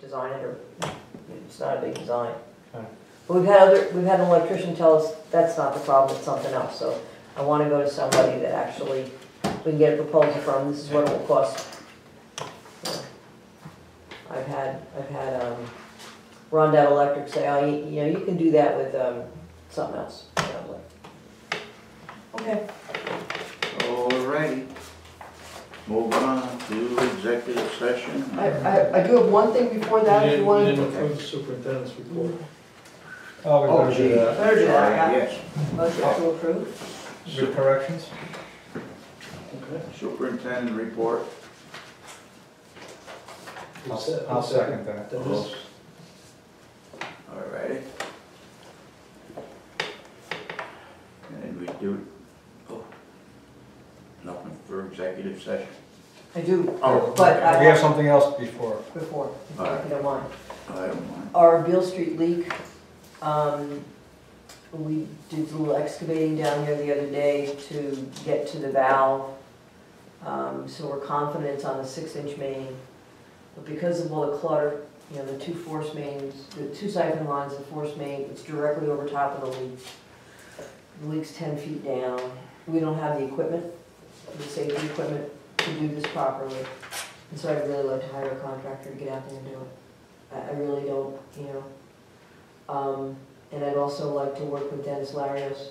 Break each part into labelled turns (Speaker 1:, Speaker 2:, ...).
Speaker 1: design it, or it's not a big design.
Speaker 2: Okay.
Speaker 1: But we've had an electrician tell us that's not the problem, it's something else. So I want to go to somebody that actually we can get a proposal from. This is what it will cost. I've had Rondell Electric say, oh, you can do that with something else. And I was like, okay.
Speaker 3: Alrighty. Move on to executive session.
Speaker 1: I do have one thing before that, if you want
Speaker 4: You
Speaker 1: to.
Speaker 4: didn't approve the superintendent's report.
Speaker 2: Oh, we better
Speaker 3: gee.
Speaker 2: do that.
Speaker 1: Better do that, yeah.
Speaker 3: Yes.
Speaker 1: Motion to approve.
Speaker 2: With corrections?
Speaker 4: Okay.
Speaker 3: Superintendent report.
Speaker 2: I'll second that.
Speaker 4: Dennis?
Speaker 3: Alrighty. And we do, nothing for executive session.
Speaker 1: I do,
Speaker 3: Oh,
Speaker 1: but I
Speaker 2: We have something else before.
Speaker 1: before, if
Speaker 3: All right.
Speaker 1: you don't mind.
Speaker 3: I don't mind.
Speaker 1: Our Beale Street leak, we did a little excavating down here the other day to get to the valve. So we're confident it's on the 6-inch main. But because of all the clutter, the two force mains, the two siphon lines and force main, it's directly over top of the leak. The leak's 10 feet down. We don't have the equipment, the safety equipment to do this properly. And so I'd really like to hire a contractor to get out there and do it. I really don't, and I'd also like to work with Dennis Larios,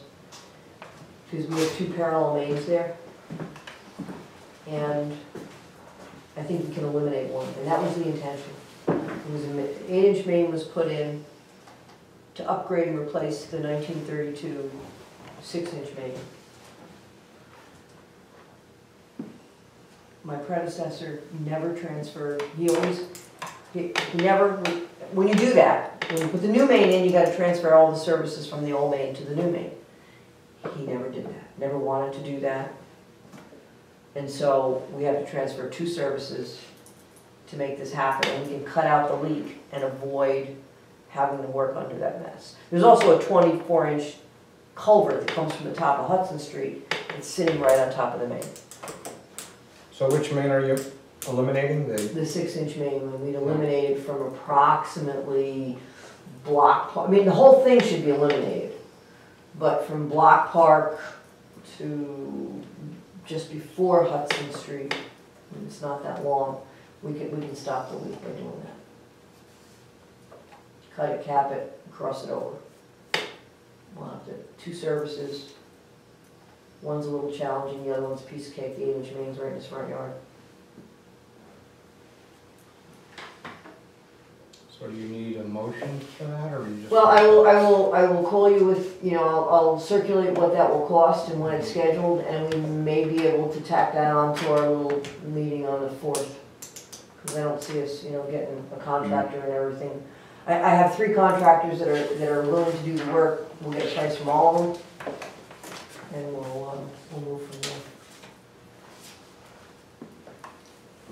Speaker 1: because we have two parallel mains there. And I think we can eliminate one, and that was the intention. It was an 8-inch main was put in to upgrade and replace the 1932 6-inch main. My predecessor never transferred, he never, when you do that, when you put the new main in, you gotta transfer all the services from the old main to the new main. He never did that, never wanted to do that. And so we have to transfer 2 services to make this happen, and we can cut out the leak and avoid having to work under that mess. There's also a 24-inch culvert that comes from the top of Hudson Street. It's sitting right on top of the main.
Speaker 2: So which main are you eliminating?
Speaker 1: The 6-inch main, we'd eliminated from approximately Block Park. I mean, the whole thing should be eliminated. But from Block Park to just before Hudson Street, it's not that long, we can stop the leak by doing that. Cut it, cap it, cross it over. We'll have 2 services. One's a little challenging, the other one's a piece of cake. The 8-inch main's right in his front yard.
Speaker 2: So do you need a motion for that, or you just?
Speaker 1: Well, I will call you with, I'll circulate what that will cost and when it's scheduled, and we may be able to tack that on to our little meeting on the 4th. Because I don't see us, getting a contractor and everything. I have 3 contractors that are willing to do the work. We'll get a price from all of them, and we'll move from there.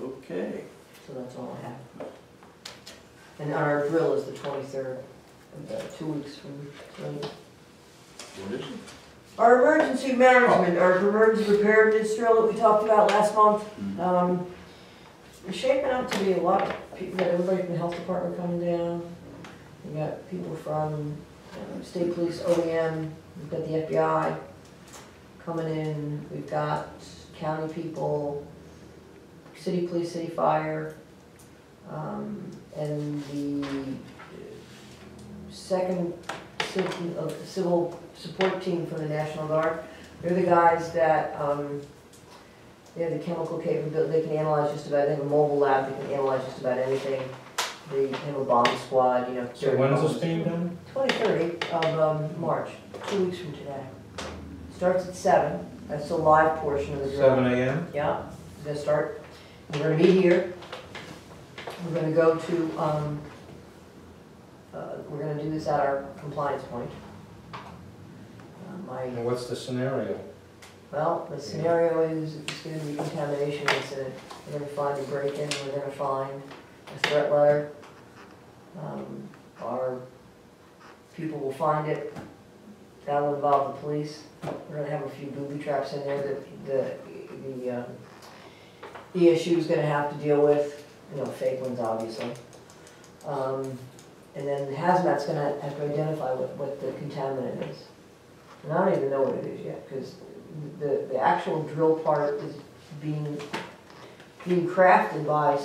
Speaker 3: Okay.
Speaker 1: So that's all I have. And our drill is the 23rd, 2 weeks from tonight.
Speaker 3: What is it?
Speaker 1: Our emergency management, our emergency preparedness drill that we talked about last month, it's shaping up to be a lot of people. We got everybody from the health department coming down. We got people from state police, OEM. We've got the FBI coming in. We've got county people, city police, city fire, and the second civil support team from the National Guard. They're the guys that they have the chemical capability. They can analyze just about. They have a mobile lab. They can analyze just about anything. They have a bomb squad.
Speaker 2: So when is this being done?
Speaker 1: 23rd of March, 2 weeks from today. Starts at 7. That's the live portion of the drill.
Speaker 2: 7 a.m.?
Speaker 1: Yeah, it's gonna start. We're gonna meet here. We're gonna go to, we're gonna do this at our compliance point.
Speaker 2: And what's the scenario?
Speaker 1: Well, the scenario is it's gonna be a contamination incident. We're gonna find a break-in, we're gonna find a threat letter. Our people will find it. That'll involve the police. We're gonna have a few booby traps in there that the ESU is gonna have to deal with. Fake ones, obviously. And then hazmat's gonna have to identify what the contaminant is. And I don't even know what it is yet, because the actual drill part is being crafted by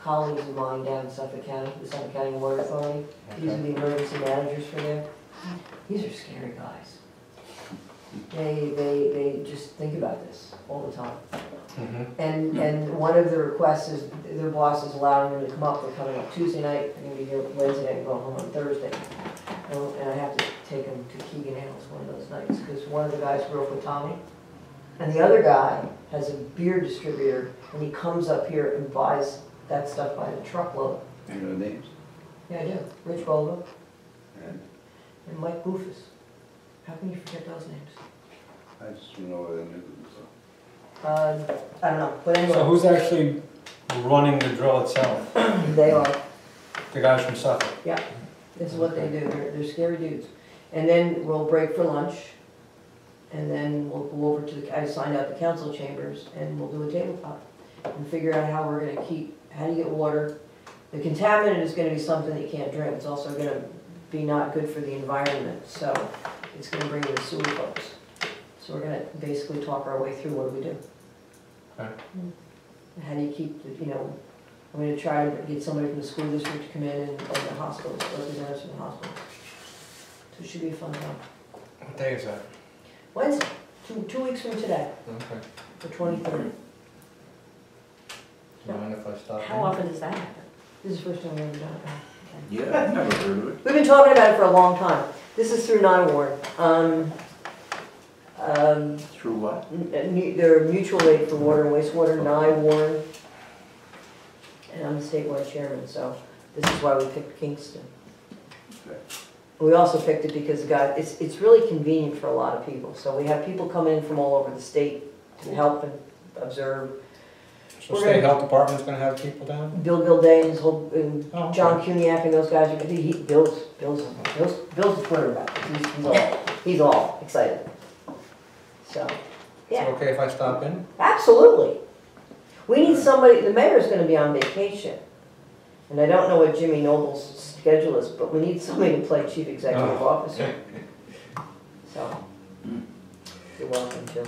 Speaker 1: colleagues of mine down in Suffolk County, the Suffolk County Water Authority. These are the emergency managers for there. These are scary guys. They just think about this all the time. And one of the requests is their boss is allowing them to come up. They're coming up Tuesday night, they're gonna be here Wednesday night, and going home on Thursday. And I have to take them to Keegan Hills one of those nights, because one of the guys grew up with Tommy, and the other guy has a beer distributor, and he comes up here and buys that stuff by the truckload.
Speaker 3: You know names?
Speaker 1: Yeah, I do. Rich Boldo
Speaker 3: And
Speaker 1: and Mike Bufus. How can you forget those names?
Speaker 3: I just know they knew them, so.
Speaker 1: I don't know, but
Speaker 2: So
Speaker 1: anyway,
Speaker 2: who's actually running the drill itself?
Speaker 1: they are.
Speaker 2: The guys from Suffolk?
Speaker 1: This is what they do. They're scary dudes. And then we'll break for lunch, and then we'll go over to I signed out the council chambers, and we'll do a tabletop and figure out how we're gonna how do you get water. The contaminant is gonna be something that you can't drink. It's also gonna be not good for the environment, so it's gonna bring in the sewer folks. So we're gonna basically talk our way through what do we do.
Speaker 2: Okay.
Speaker 1: How do you keep, I'm gonna try to get somebody from the school district to come in and the hospitals, representatives from the hospitals. So it should be a fun time.
Speaker 2: What day is that?
Speaker 1: Wednesday, two weeks from today,
Speaker 2: Okay.
Speaker 1: the 23rd.
Speaker 2: Do you mind if I stop in?
Speaker 5: How often does that happen?
Speaker 1: This is the first time we've ever done it.
Speaker 3: Yeah, I've never heard of it.
Speaker 1: We've been talking about it for a long time. This is through NIWARD.
Speaker 3: Through what?
Speaker 1: They're mutual aid for water and wastewater, NIWARD. And I'm the statewide chairman, so this is why we picked Kingston.
Speaker 3: Okay.
Speaker 1: We also picked it because it's really convenient for a lot of people. So we have people come in from all over the state to help and observe.
Speaker 2: So state health department's gonna have people down?
Speaker 1: Bill Gilday and his whole, and
Speaker 2: Oh, okay.
Speaker 1: John Cuniac and those guys, Bill's a Twitter about it. He's all excited. So,
Speaker 2: Is it
Speaker 1: yeah,
Speaker 2: okay if I stop in?
Speaker 1: absolutely. We need somebody, the mayor's gonna be on vacation. And I don't know what Jimmy Noble's schedule is, but we need somebody to play chief executive officer. So, you're welcome to,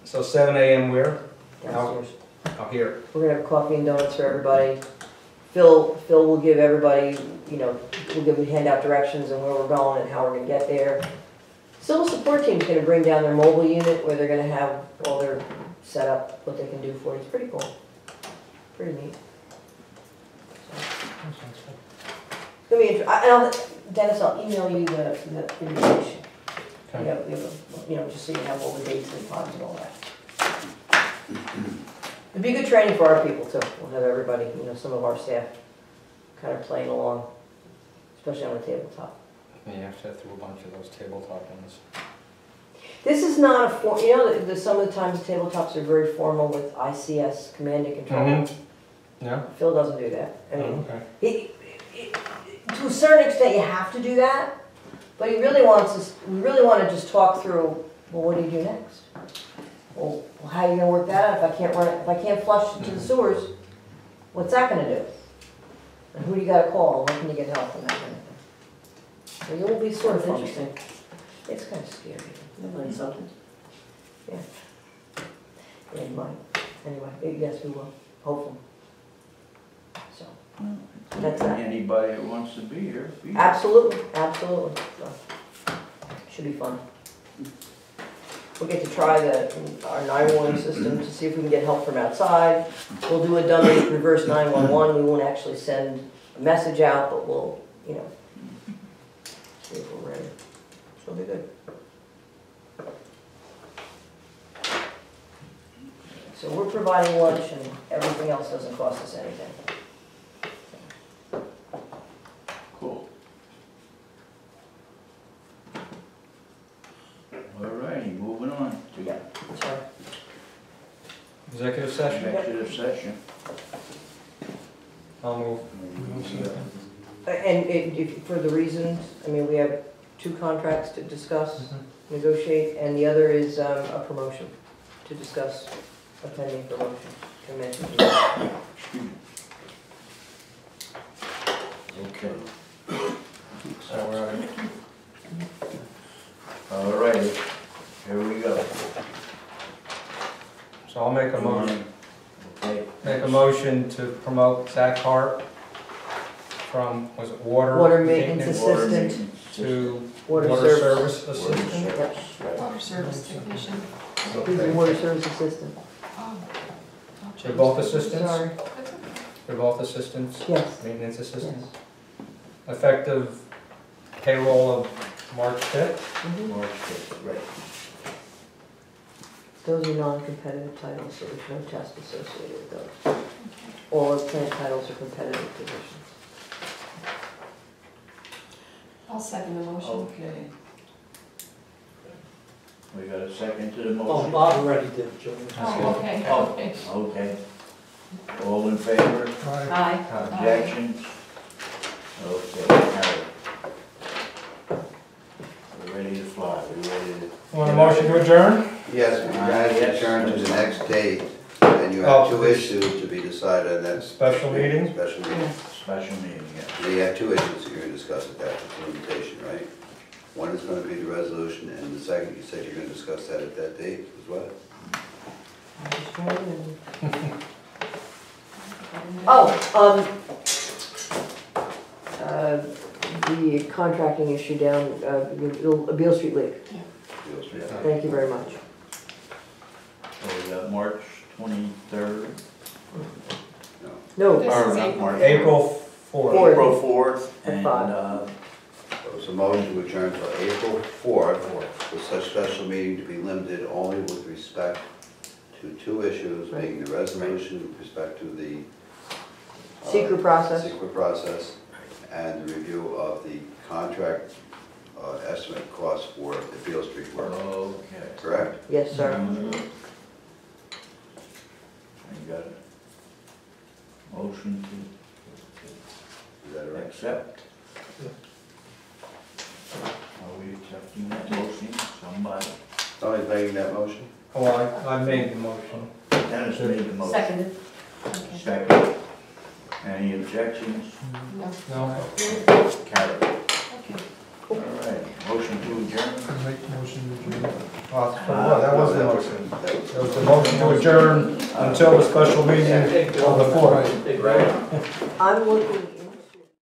Speaker 2: So 7 a.m. where?
Speaker 1: downstairs.
Speaker 2: Oh, here.
Speaker 1: We're gonna have coffee and donuts for everybody. Phil will give everybody, we'll give them hand out directions and where we're going and how we're gonna get there. Civil support team's gonna bring down their mobile unit where they're gonna have all their set up, what they can do for you. It's pretty cool. Pretty neat. It's gonna be Dennis, I'll email you the invitation.
Speaker 2: Okay.
Speaker 1: Just so you have all the dates and times and all that. It'd be good training for our people too. We'll have everybody, some of our staff kind of playing along, especially on the tabletop.
Speaker 2: Yeah, you have to through a bunch of those tabletop ones.
Speaker 1: This is not some of the times tabletops are very formal with ICS, command and control.
Speaker 2: Mm-hmm. Yeah?
Speaker 1: Phil doesn't do that. I mean,
Speaker 2: Okay.
Speaker 1: to a certain extent, you have to do that, but we really want to just talk through, well, what do you do next? Well, how are you gonna work that out? If I can't flush to the sewers, what's that gonna do? And who do you gotta call? When can you get help and that kind of thing? So it will be sort of interesting. It's kind of scary.
Speaker 5: Learn something.
Speaker 1: Yeah, you might. Anyway, yes, we will, hopefully. So, that's that.
Speaker 3: Anybody that wants to be here, be here.
Speaker 1: Absolutely, absolutely. So, should be fun. We'll get to try our 911 system to see if we can get help from outside. We'll do a dummy reverse 911. We won't actually send a message out, but we'll, see if we're ready. It'll be good. So we're providing lunch and everything else doesn't cost us anything.
Speaker 3: Cool. All righty, moving on to
Speaker 1: Yeah, sorry.
Speaker 2: Executive session?
Speaker 3: executive session.
Speaker 2: I'll move.
Speaker 1: And for the reasons, we have 2 contracts to discuss, negotiate, and the other is a promotion to discuss a pending promotion.
Speaker 3: Okay,
Speaker 2: So we're at
Speaker 3: all righty, here we go.
Speaker 2: So I'll make a motion,
Speaker 3: Okay,
Speaker 2: to promote Zach Hart from, was it water?
Speaker 1: Water maintenance
Speaker 3: water
Speaker 1: assistant
Speaker 3: maintenance
Speaker 2: To
Speaker 1: Water
Speaker 2: water
Speaker 1: service.
Speaker 2: service assistant.
Speaker 1: Yep.
Speaker 3: Right.
Speaker 5: Water service technician.
Speaker 1: He's a
Speaker 2: Okay.
Speaker 1: water service assistant.
Speaker 5: Oh.
Speaker 2: They're both assistants?
Speaker 1: Sorry.
Speaker 5: That's okay.
Speaker 2: They're both assistants,
Speaker 1: Yes,
Speaker 2: maintenance
Speaker 1: yes.
Speaker 2: assistants. Effective payroll of March 5th.
Speaker 1: Mhm.
Speaker 3: March 5th, right.
Speaker 1: Those are non-competitive titles, so there's no test associated with those. All of plant titles are competitive positions.
Speaker 5: I'll second the motion.
Speaker 3: Okay. We got a second to the
Speaker 4: Oh,
Speaker 3: motion?
Speaker 4: Bob already did, Joe.
Speaker 5: Oh, okay,
Speaker 3: Oh.
Speaker 5: okay.
Speaker 3: Okay. All in favor?
Speaker 1: Aye.
Speaker 3: Objections? Okay, carried. We're ready to fly, we're ready to...
Speaker 2: Want a motion to adjourn?
Speaker 6: Yes, you guys
Speaker 3: Yes.
Speaker 6: adjourn to the next date, and you
Speaker 2: Oh,
Speaker 6: have two
Speaker 2: this-
Speaker 6: issues to be decided at that.
Speaker 2: Special meeting?
Speaker 6: Special meeting.
Speaker 3: Special meeting, yeah.
Speaker 6: You have two issues that you're gonna discuss at that implementation, right? One is gonna be the resolution, and the second, you said you're gonna discuss that at that date as well.
Speaker 1: I'm just trying to- Oh, the contracting issue down, Beale Street League.
Speaker 6: Feels free.
Speaker 1: Thank you very much.
Speaker 3: So we got March 23rd,
Speaker 6: No.
Speaker 1: No,
Speaker 5: This
Speaker 3: or
Speaker 5: is
Speaker 3: not
Speaker 5: April.
Speaker 3: March.
Speaker 2: April 4th.
Speaker 1: Fourth.
Speaker 3: April 4th,
Speaker 1: At
Speaker 3: and,
Speaker 1: 5.
Speaker 6: So it's a motion to adjourn till April 4th, with such special meeting to be limited only with respect to two issues, being the resolution with respect to the
Speaker 1: secret process.
Speaker 6: secret process, and the review of the contract estimate cost for the Beale Street work,
Speaker 3: okay.
Speaker 6: correct?
Speaker 1: Yes, sir.
Speaker 3: I got a motion
Speaker 6: Is that
Speaker 3: to
Speaker 6: right?
Speaker 3: accept.
Speaker 4: Yeah.
Speaker 3: Are we accepting that motion? Somebody?
Speaker 6: Somebody's making that motion?
Speaker 2: Well, I made the motion.
Speaker 3: Dennis made the motion.
Speaker 1: Seconded.
Speaker 5: Okay.
Speaker 3: Second. Any objections?
Speaker 5: No.
Speaker 2: No?
Speaker 3: Carried.
Speaker 5: Okay.
Speaker 3: All right, motion to adjourn.
Speaker 2: That was the motion. That was the motion to adjourn until the special meeting on the 4th.
Speaker 4: Right.
Speaker 1: I'm looking